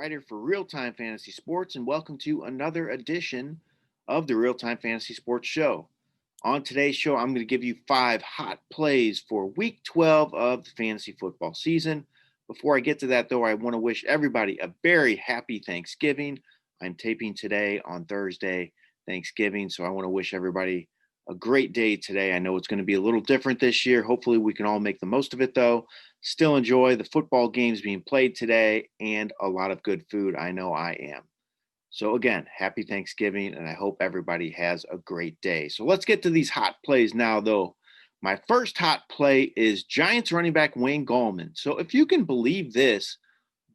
writer for RealTime Fantasy Sports, and welcome to another edition of the RealTime Fantasy Sports Show. On today's show, I'm going to give you 5 hot plays for Week 12 of the fantasy football season. Before I get to that, though, I want to wish everybody a very happy Thanksgiving. I'm taping today on Thursday, Thanksgiving, so I want to wish everybody a great day today. I know it's going to be a little different this year. Hopefully, we can all make the most of it, though. Still enjoy the football games being played today and a lot of good food. I know I am. So again, happy Thanksgiving, and I hope everybody has a great day. So let's get to these hot plays now, though. My first hot play is Giants running back Wayne Gallman. So if you can believe this,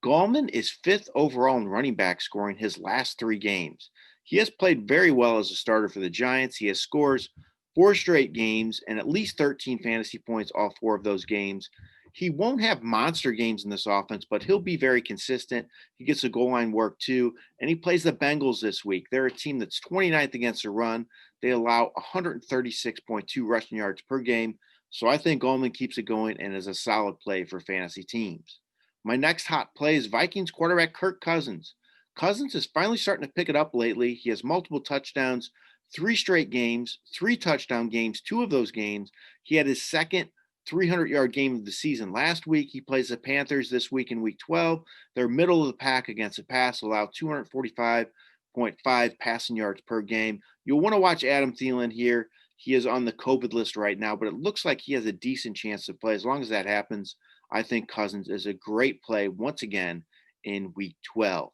Gallman is 5th overall in running back scoring his last 3 games. He has played very well as a starter for the Giants. He has scores 4 straight games and at least 13 fantasy points all 4 of those games. He won't have monster games in this offense, but he'll be very consistent. He gets the goal line work too, and he plays the Bengals this week. They're a team that's 29th against the run. They allow 136.2 rushing yards per game. So I think Gallman keeps it going and is a solid play for fantasy teams. My next hot play is Vikings quarterback Kirk Cousins. Cousins is finally starting to pick it up lately. He has multiple touchdowns, 3 straight games, 3 touchdown games, 2 of those games. He had his second 300-yard game of the season last week. He plays the Panthers this week in Week 12. They're middle of the pack against the pass, allow 245.5 passing yards per game. You'll want to watch Adam Thielen here. He is on the COVID list right now, but it looks like he has a decent chance to play. As long as that happens, I think Cousins is a great play once again in Week 12.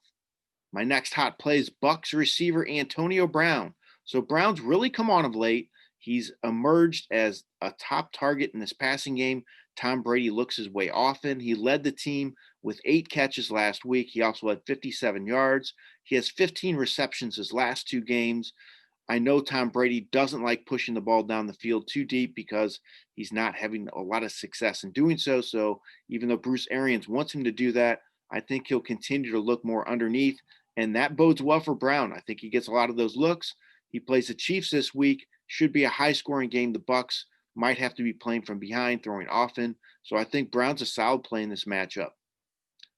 My next hot play is Bucs receiver Antonio Brown. So Brown's really come on of late. He's emerged as a top target in this passing game. Tom Brady looks his way often. He led the team with 8 catches last week. He also had 57 yards. He has 15 receptions his last 2 games. I know Tom Brady doesn't like pushing the ball down the field too deep because he's not having a lot of success in doing so. So even though Bruce Arians wants him to do that, I think he'll continue to look more underneath, and that bodes well for Brown. I think he gets a lot of those looks. He plays the Chiefs this week. Should be a high-scoring game. The Bucs might have to be playing from behind, throwing often. So I think Brown's a solid play in this matchup.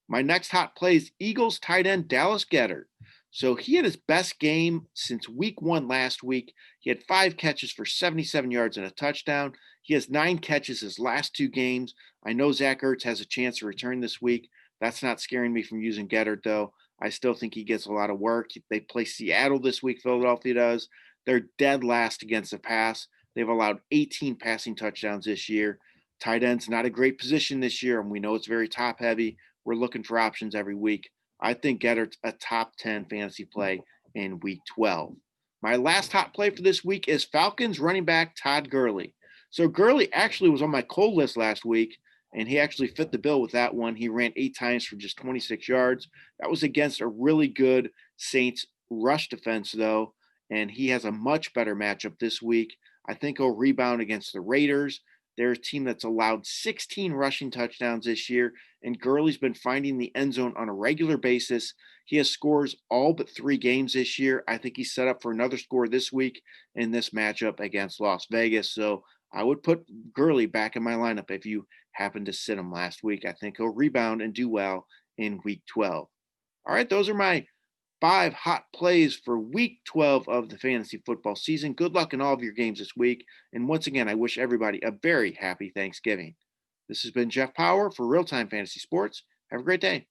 My next hot play is Eagles tight end Dallas Goedert. So he had his best game since Week 1 last week. He had 5 catches for 77 yards and a touchdown. He has 9 catches his last 2 games. I know Zach Ertz has a chance to return this week. That's not scaring me from using Goedert, though. I still think he gets a lot of work. They play Seattle this week. Philadelphia does. They're dead last against the pass. They've allowed 18 passing touchdowns this year. Tight end's not a great position this year, and we know it's very top heavy. We're looking for options every week. I think Goedert's a top 10 fantasy play in Week 12. My last hot play for this week is Falcons running back Todd Gurley. So Gurley actually was on my cold list last week, and he actually fit the bill with that one. He ran 8 times for just 26 yards. That was against a really good Saints rush defense, though, and he has a much better matchup this week. I think he'll rebound against the Raiders. They're a team that's allowed 16 rushing touchdowns this year, and Gurley's been finding the end zone on a regular basis. He has scores all but 3 games this year. I think he's set up for another score this week in this matchup against Las Vegas. So I would put Gurley back in my lineup if you happened to sit him last week. I think he'll rebound and do well in Week 12. All right, those are my 5 hot plays for Week 12 of the fantasy football season. Good luck in all of your games this week. And once again, I wish everybody a very happy Thanksgiving. This has been Jeff Paur for RealTime Fantasy Sports. Have a great day.